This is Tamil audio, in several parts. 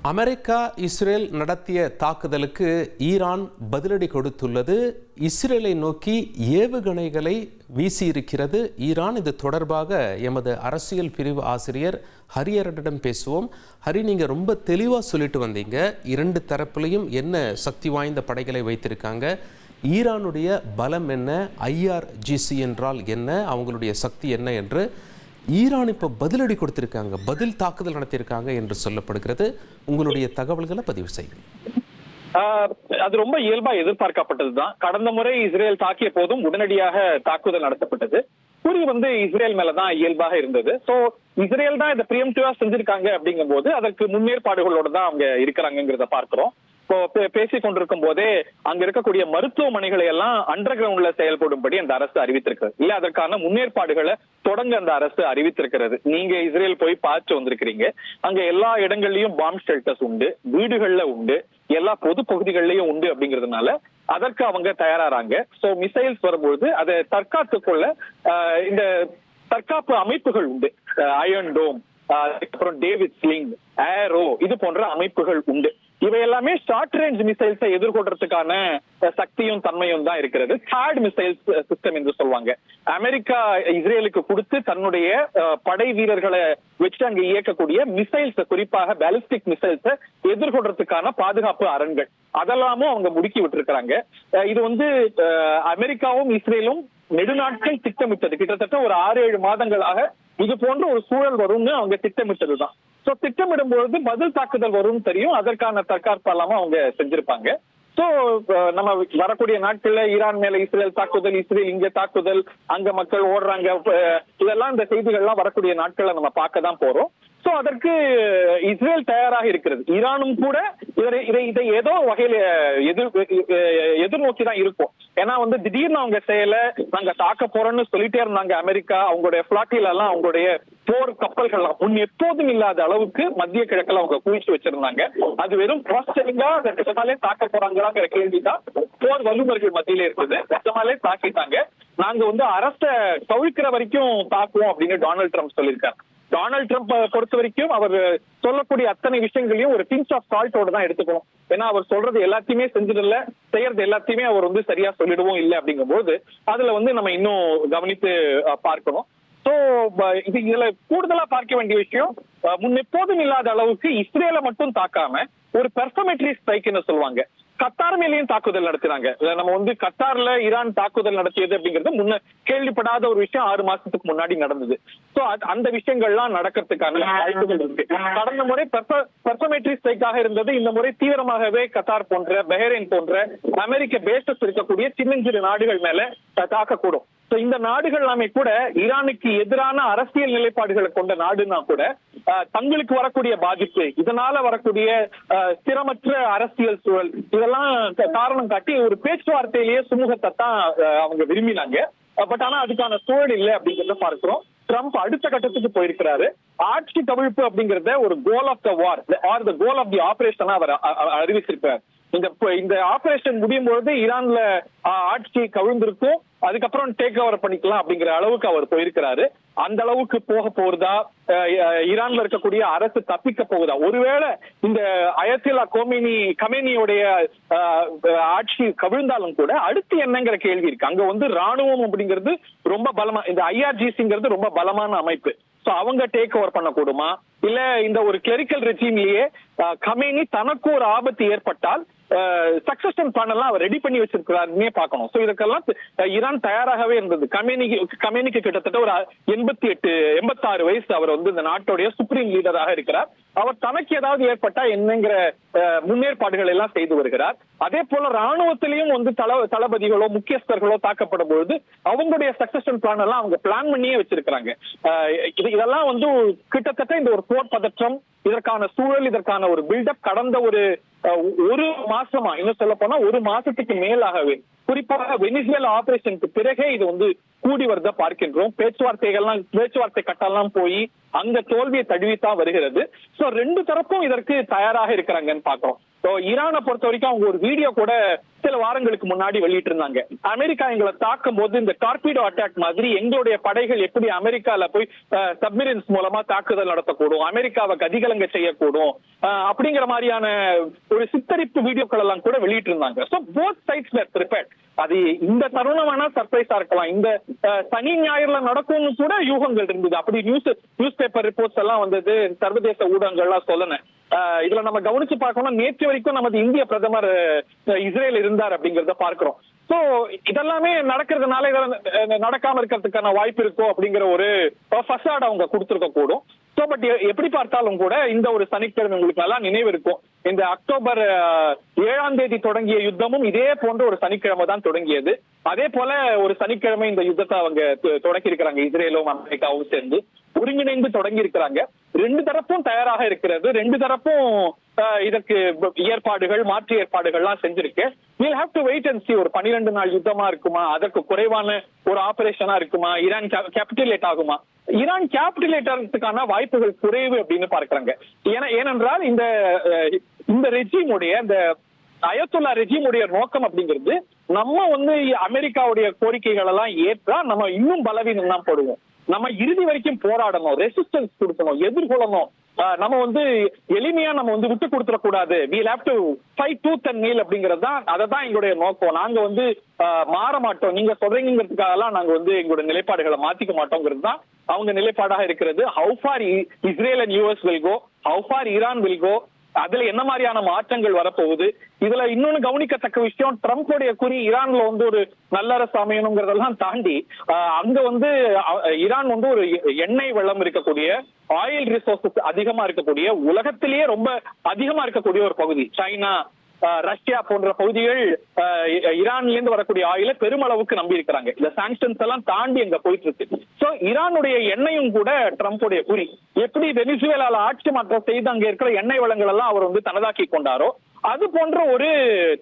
அமெரிக்கா இஸ்ரேல் நடத்திய தாக்குதலுக்கு ஈரான் பதிலடி கொடுத்துள்ளது. இஸ்ரேலை நோக்கி ஏவுகணைகளை வீசியிருக்கிறது ஈரான். இது தொடர்பாக எமது அரசியல் பிரிவு ஆசிரியர் ஹரியரிடம் பேசுவோம். ஹரி, நீங்கள் ரொம்ப தெளிவாக சொல்லிட்டு வந்தீங்க. இரண்டு தரப்புலையும் என்ன சக்தி வாய்ந்த படைகளை வைத்திருக்காங்க, ஈரானுடைய பலம் என்ன, ஐஆர்ஜிசி என்றால் என்ன, அவங்களுடைய சக்தி என்ன என்று. ஈரான் இப்போ பதிலடி கொடுத்திருக்காங்க, பதில் தாக்குதல் நடத்தியிருக்காங்க என்று சொல்லப்படுகிறது. உங்களுடைய தகவல்களை பதிவு செய்யுங்க. அது ரொம்ப இயல்பா எதிர்பார்க்கப்பட்டதுதான். கடந்த முறை இஸ்ரேல் தாக்கிய போதும் உடனடியாக தாக்குதல் நடத்தப்பட்டது. குறி இஸ்ரேல் மேலதான் இயல்பாக இருந்தது. சோ இஸ்ரேல் தான் இதை பிரியம்டிவா செஞ்சிருக்காங்க அப்படிங்கும் போது அதற்கு முன்னேற்பாடுகளோட தான் அவங்க இருக்கிறாங்கிறத பார்க்கிறோம். இப்போ பேசிக் கொண்டிருக்கும் போதே அங்க இருக்கக்கூடிய மருத்துவமனைகளை எல்லாம் அண்டர் கிரவுண்ட்ல செயல்படும்படி அந்த அரசு அறிவித்திருக்கிறது. இல்ல அதற்கான முன்னேற்பாடுகளை தொடங்க அந்த அரசு அறிவித்திருக்கிறது. நீங்க இஸ்ரேல் போய் பார்த்து வந்திருக்கிறீங்க. அங்க எல்லா இடங்கள்லயும் பாம் ஷெல்டர்ஸ் உண்டு, வீடுகள்ல உண்டு, எல்லா பொது பகுதிகளிலையும் உண்டு. அப்படிங்கிறதுனால அதற்கு அவங்க தயாராறாங்க. சோ மிசைல்ஸ் வரும்போது அதை தற்காத்து கொள்ள இந்த தற்காப்பு அமைப்புகள் உண்டு. அயர்ன் டோம், அப்புறம் டேவிட் ஸ்லிங், ஏரோ, இது போன்ற அமைப்புகள் உண்டு. இவை எல்லாமே ஷார்ட் ரேஞ்ச் மிசைல்ஸை எதிர்கொள்றதுக்கான சக்தியும் தன்மையும் தான் இருக்கிறது. தேர்ட் மிசைல்ஸ் சிஸ்டம் என்று சொல்லுவாங்க. அமெரிக்கா இஸ்ரேலுக்கு கொடுத்து தன்னுடைய படை வீரர்களை வச்சு அங்க இயக்கக்கூடிய மிசைல்ஸ், குறிப்பாக பாலிஸ்டிக் மிசைல்ஸை எதிர்கொள்றதுக்கான பாதுகாப்பு அரண்கள் அதெல்லாமும் அவங்க முடுக்கி விட்டுருக்காங்க. இது அமெரிக்காவும் இஸ்ரேலும் நெடுநாட்கள் திட்டமிட்டது. கிட்டத்தட்ட ஒரு 6-7 மாதங்களாக இது போன்ற ஒரு சூழல் வரும்னு அவங்க திட்டமிட்டதுதான். சோ திட்டமிடும் பொழுது பதில் தாக்குதல் வரும்னு தெரியும். அதற்கான தற்காப்பு இல்லாம அவங்க செஞ்சிருப்பாங்க. சோ நம்ம வரக்கூடிய நாட்கள்ல ஈரான் மேல இஸ்ரேல் தாக்குதல், இஸ்ரேல் இங்க தாக்குதல், அங்க மக்கள் ஓடுறாங்க, இதெல்லாம் இந்த செய்திகள்லாம் வரக்கூடிய நாட்கள்ல நம்ம பார்க்க தான் போறோம். சோ அதற்கு இஸ்ரேல் தயாராக இருக்கிறது. ஈரானும் கூட இதை ஏதோ வகையில எதிர்நோக்கி தான் இருக்கும். ஏன்னா திடீர்னு அவங்க செயல நாங்க தாக்க போறோம்னு சொல்லிட்டே இருந்தாங்க அமெரிக்கா. அவங்களுடைய பிளாட்டில எல்லாம் அவங்களுடைய போர் கப்பல்கள் முன் எப்போதும் இல்லாத அளவுக்கு மத்திய கிழக்குல அவங்க குவிச்சு வச்சிருந்தாங்க. அது வெறும் ப்ராசஸிங்கா நிஜமாலே தாக்க போறாங்களாங்கிற கேள்விதான் போர் வல்லுநர்கள் மத்தியில இருக்குது. நிஜமாலே தாக்கிட்டாங்க. நாங்க அரசை கவிழ்க்கிற வரைக்கும் தாக்குவோம் அப்படின்னு டொனால்ட் ட்ரம்ப் சொல்லியிருக்காரு. டொனால்ட் ட்ரம்ப் பொறுத்த வரைக்கும் அவர் சொல்லக்கூடிய அத்தனை விஷயங்களையும் ஒரு பிஞ்ச் ஆஃப் சால்ட்டோட தான் எடுத்துக்கணும். ஏன்னா அவர் சொல்றது எல்லாத்தையுமே செஞ்சிடல, செய்யறது எல்லாத்தையுமே அவர் சரியா சொல்லிடுவோம் இல்லை அப்படிங்கும் போது அதுல நம்ம இன்னும் கவனித்து பார்க்கணும். சோ இதுல கூடுதலா பார்க்க வேண்டிய விஷயம், முன்னெப்போதும் இல்லாத அளவுக்கு இஸ்ரேலை மட்டும் தாக்காம ஒரு பெர்ஃபர்மேட்டரி ஸ்ட்ரைக்னு சொல்லுவாங்க, கத்தார் மேலேயும் தாக்குதல் நடத்துறாங்க. நம்ம கத்தார்ல ஈரான் தாக்குதல் நடத்தியது அப்படிங்கிறது முன்ன கேள்விப்படாத ஒரு விஷயம். 6 மாசத்துக்கு முன்னாடி நடந்தது. சோ அந்த விஷயங்கள்லாம் நடக்கிறதுக்கான வாய்ப்புகள் இருக்கு. கடந்த முறை பெர்ஃபர்மேட்டரி ஸ்ட்ரைக்காக இருந்தது. இந்த முறை தீவிரமாகவே கத்தார் போன்ற, பஹ்ரைன் போன்ற அமெரிக்க பேசஸ் இருக்கக்கூடிய சின்னஞ்சிறு நாடுகள் மேல தாக்கக்கூடும். இந்த நாடுகள் எல்லாமே கூட ஈரானுக்கு எதிரான அரசியல் நிலைப்பாடுகளை கொண்ட நாடுனா கூட தங்களுக்கு வரக்கூடிய பாதிப்பு, இதனால வரக்கூடிய ஸ்திரமற்ற அரசியல் சூழல், இதெல்லாம் காரணம் காட்டி ஒரு பேச்சுவார்த்தையிலேயே சுமூகத்தை தான் அவங்க விரும்பினாங்க. பட் ஆனா அதுக்கான சூழல் இல்லை அப்படிங்கிறத பார்க்கிறோம். ட்ரம்ப் அடுத்த கட்டத்துக்கு போயிருக்கிறாரு. ஆட்சி கவிழ்ப்பு அப்படிங்கறத ஒரு goal of the war or the goal of the operation அவர் அறிவிச்சிருக்காரு. இந்த ஆபரேஷன் முடியும் பொழுது ஈரான்ல ஆட்சி கவிழ்ந்திருக்கும், அதுக்கப்புறம் டேக் ஓவர் பண்ணிக்கலாம் அப்படிங்கிற அளவுக்கு அவர் போயிருக்கிறாரு. அந்த அளவுக்கு போக போகுதா, ஈரான்ல இருக்கக்கூடிய அரசு தப்பிக்க போகுதா, ஒருவேளை இந்த அயத்துல்லா கமேனியோடைய ஆட்சி கவிழ்ந்தாலும் கூட அடுத்து என்னங்கிற கேள்வி இருக்கு. அங்க ராணுவம் அப்படிங்கிறது ரொம்ப பலமா, இந்த ஐஆர்ஜிசிங்கிறது ரொம்ப பலமான அமைப்பு. சோ அவங்க டேக் ஓவர் பண்ணக்கூடுமா, இல்ல இந்த ஒரு கிளரிக்கல் ரெஜிம்லயே கமேனி தனக்கு ஒரு ஆபத்து ஏற்பட்டால் சக்சஷன் பிளான் எல்லாம் அவர் ரெடி பண்ணி வச்சிருக்கிறாருன்னே பார்க்கணும். சோ இதுக்கெல்லாம் ஈரான் தயாராகவே இருந்தது. கமேனிக்கு கிட்டத்தட்ட ஒரு 86 வயசு. அவர் இந்த நாட்டுடைய சுப்ரீம் லீடராக இருக்கிறார். அவர் தனக்கு ஏதாவது ஏற்பட்டா என்னங்கிற முன்னேற்பாடுகள் எல்லாம் செய்து வருகிறார். அதே போல ராணுவத்திலையும் தளபதிகளோ முக்கியஸ்தர்களோ தாக்கப்படும் பொழுது அவங்களுடைய சக்சஷன் பிளான் எல்லாம் அவங்க பிளான் பண்ணியே வச்சிருக்கிறாங்க. இதெல்லாம் கிட்டத்தட்ட இந்த ஒரு போர் பதற்றம், இதற்கான சூழல், இதற்கான ஒரு பில்டப் கடந்த ஒரு மாசமா, இன்னும் சொல்ல போனா 1 மாசத்துக்கு மேலாகவே, குறிப்பாக வெனிசுவேலா ஆபரேஷனுக்கு பிறகே இது கூடி வரத பார்க்கின்றோம். பேச்சுவார்த்தை கட்டெல்லாம் போய் அங்க தோல்வியை தழுவித்தான் வருகிறது. சோ 2 தரப்பும் இதற்கு தயாராக இருக்கிறாங்கன்னு பாக்குறோம். ஈரானை பொறுத்த வரைக்கும் அவங்க ஒரு வீடியோ கூட சில வாரங்களுக்கு முன்னாடி வெளியிட்டிருந்தாங்க. அமெரிக்கா எங்களை தாக்கும் போது இந்த டார்பிடோ அட்டாக் மாதிரி எங்களுடைய படைகள் எப்படி அமெரிக்கால போய் சப்மரீன்ஸ் மூலமா தாக்குதல் நடத்தக்கூடும், அமெரிக்காவை கதிகலங்க செய்யக்கூடும் அப்படிங்கிற மாதிரியான ஒரு சித்தரிப்பு வீடியோக்கள் எல்லாம் கூட வெளியிட்டு இருந்தாங்க. சோ போத் சைட்ஸ் வேர் பிரிப்பேர்ட். அது இந்த தருணம் வேணா சர்ப்ரைஸா இருக்கலாம், இந்த சனி ஞாயிறுல நடக்கும்னு கூட யூகங்கள் இருந்தது. அப்படி நியூஸ் பேப்பர் ரிப்போர்ட்ஸ் எல்லாம் வந்தது, சர்வதேச ஊடகங்கள்லாம் சொல்லணும். இதுல நம்ம கவனிச்சு பார்க்கணும், நேற்று வரைக்கும் நமது இந்திய பிரதமர் இஸ்ரேல் இருந்தார் அப்படிங்கறத பார்க்கிறோம். சோ இதெல்லாமே நடக்கிறதுனால நடக்காம இருக்கிறதுக்கான வாய்ப்பு இருக்கோ அப்படிங்கிற ஒரு ஃபசாட் அவங்க கொடுத்திருக்க கூடும். சோ பட் எப்படி பார்த்தாலும் கூட இந்த ஒரு சனிக்கிழமை உங்களுக்கு நல்லா நினைவு இருக்கும், இந்த அக்டோபர் 7ஆம் தேதி தொடங்கிய யுத்தமும் இதே போன்ற ஒரு சனிக்கிழமை தான் தொடங்கியது. அதே போல ஒரு சனிக்கிழமை இந்த யுத்தத்தை அவங்க தொடங்கி இருக்கிறாங்க, இஸ்ரேலும் அமெரிக்காவும் சேர்ந்து ஒருங்கிணைந்து தொடங்கி இருக்கிறாங்க. ரெண்டு தரப்பும் தயாராக இருக்கிறது, ரெண்டு தரப்பும் இதற்கு ஏற்பாடுகள் மாற்று ஏற்பாடுகள்லாம் செஞ்சிருக்கு. we'll have to wait and see. ஒரு 12 நாள் யுத்தமா இருக்குமா, அதற்கு குறைவான ஒரு ஆபரேஷனா இருக்குமா, ஈரான் கேபிட்டுலேட் ஆகுமா? ஈரான் கேபிட்டுலேட் ஆகிறதுக்கான வாய்ப்புகள் குறைவு அப்படின்னு பார்க்கறாங்க. ஏனென்றால் இந்த ரெஜிமுடைய இந்த அயத்துல்லா ரெஜிமுடைய நோக்கம் அப்படிங்கிறது, நம்ம அமெரிக்காவுடைய கோரிக்கைகள் எல்லாம் ஏற்றா நம்ம இன்னும் பலவீனம் தான் போடுவோம், நம்ம இறுதி வரைக்கும் போராடணும், ரெசிஸ்டன்ஸ் கொடுக்கணும், எதிர்கொள்ளணும், நம்ம எளிமையா நம்ம விட்டு கொடுத்துட கூடாது, we'll have to fight tooth and nail அப்படிங்கிறது தான். அதை தான் எங்களுடைய நோக்கம். நாங்க மாற மாட்டோம், நீங்க சொல்றீங்கிறதுக்காக எல்லாம் நாங்க எங்களுடைய நிலைப்பாடுகளை மாத்திக்க மாட்டோங்கிறது தான் அவங்க நிலைப்பாடாக இருக்கிறது. how far Israel and US will go, how far Iran will go, அதுல என்ன மாதிரியான மாற்றங்கள் வரப்போகுது. இதுல இன்னொன்னு கவனிக்கத்தக்க விஷயம், ட்ரம்ப்டைய குறி ஈரான்ல ஒரு நல்லரசு அமையணுங்கிறதெல்லாம் தாண்டி அங்க ஈரான் ஒரு எண்ணெய் வளம் இருக்கக்கூடிய, ஆயில் ரிசோர்சஸ் அதிகமா இருக்கக்கூடிய, உலகத்திலேயே ரொம்ப அதிகமா இருக்கக்கூடிய ஒரு பகுதி. சைனா, ரஷ்யா போன்ற பகுதிகள் ஈரான்ல இருந்து வரக்கூடிய ஆயில பெருமளவுக்கு நம்பி இருக்கிறாங்க. இந்த சாங்ஷன்ஸ் எல்லாம் தாண்டி அங்க போயிட்டு இருக்கு. சோ ஈரானுடைய எண்ணெயும் கூட ட்ரம்புடைய குறி. எப்படி வெனிசுவேலால ஆட்சி மாற்றம் செய்து அங்க இருக்கிற எண்ணெய் வளங்கள் எல்லாம் அவர் தனதாக்கி கொண்டாரோ, அது போன்ற ஒரு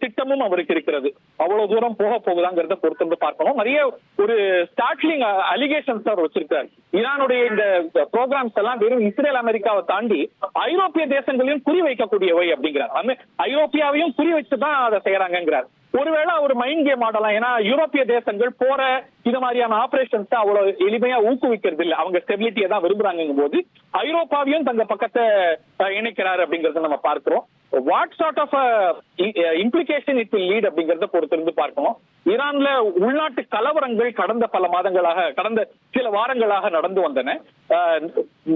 திட்டமும் அவருக்கு இருக்கிறது. அவ்வளவு தூரம் போகுதாங்கிறத பொறுத்து பார்க்கணும். நிறைய ஒரு ஸ்டார்ட்லிங் அலிகேஷன்ஸ் அவர் வச்சிருக்காரு. ஈரானுடைய இந்த ப்ரோக்ராம்ஸ் எல்லாம் வெறும் இஸ்ரேல் அமெரிக்காவை தாண்டி ஐரோப்பிய தேசங்களையும் குறி வைக்கக்கூடியவை அப்படிங்கிறார். ஐரோப்பியாவையும் குறி வச்சுதான் அதை செய்யறாங்கிறார். ஒருவேளை அவர் மைண்ட் கேம் ஆடலாம், ஏன்னா யூரோப்பிய தேசங்கள் போற இது மாதிரியான ஆபரேஷன்ஸ் அவ்வளவு எளிமையா ஊக்குவிக்கிறது இல்லை, அவங்க ஸ்டெபிலிட்டியை தான் விரும்புறாங்க போது ஐரோப்பாவையும் தங்க பக்கத்தை இணைக்கிறாரு அப்படிங்கறத நம்ம பார்க்கிறோம். What sort of implication it will lead அப்படிங்கறத பொறுத்திருந்து பார்க்கணும். ஈரான்ல உள்நாட்டு கலவரங்கள் கடந்த சில வாரங்களாக நடந்து வந்தன,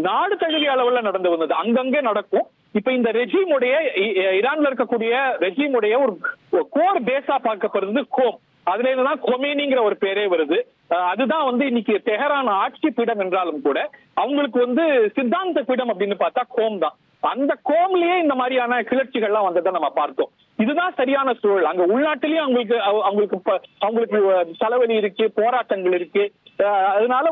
நாடு தழுவிய அளவுல நடந்து வந்தது, அங்கங்கே நடக்கும். இப்ப இந்த ரெஜிமுடைய ஈரான்ல இருக்கக்கூடிய ரெஜிமுடைய ஒரு கோர் பேஸா பார்க்கப்படுறது கோம். அதுல இருந்துதான் கொமேனிங்கிற ஒரு பேரே வருது. அதுதான் இன்னைக்கு தெஹரான் ஆட்சி பீடம் என்றாலும் கூட அவங்களுக்கு சித்தாந்த பீடம் அப்படின்னு பார்த்தா கோம் தான். அந்த கோம்லயே இந்த மாதிரியான கிளர்ச்சிகள்லாம் வந்ததை நம்ம பார்த்தோம். இதுதான் சரியான சூழல். அங்க உள்நாட்டிலேயும் அவங்களுக்கு தலைவலி இருக்கு, போராட்டங்கள் இருக்கு. அதனால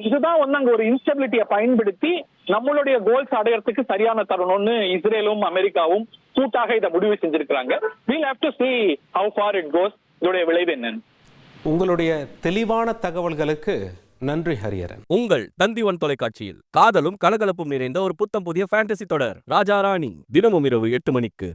இதுதான் அங்க ஒரு இன்ஸ்டபிலிட்டியை பயன்படுத்தி நம்மளுடைய கோல்ஸ் அடையறதுக்கு சரியான தருணம்னு இஸ்ரேலும் அமெரிக்காவும் கூட்டாக இதை முடிவு செஞ்சிருக்காங்க. we'll have to see how far it goes. இதோடைய விளைவு என்னன்னு. உங்களுடைய தெளிவான தகவல்களுக்கு நன்றி ஹரியரன். உங்கள் தந்திவன் தொலைக்காட்சியில் காதலும் கலகலப்பும் நிறைந்த ஒரு புத்தம் புதிய ஃபேண்டசி தொடர் ராஜா ராணி தினமும் இரவு 8 மணிக்கு.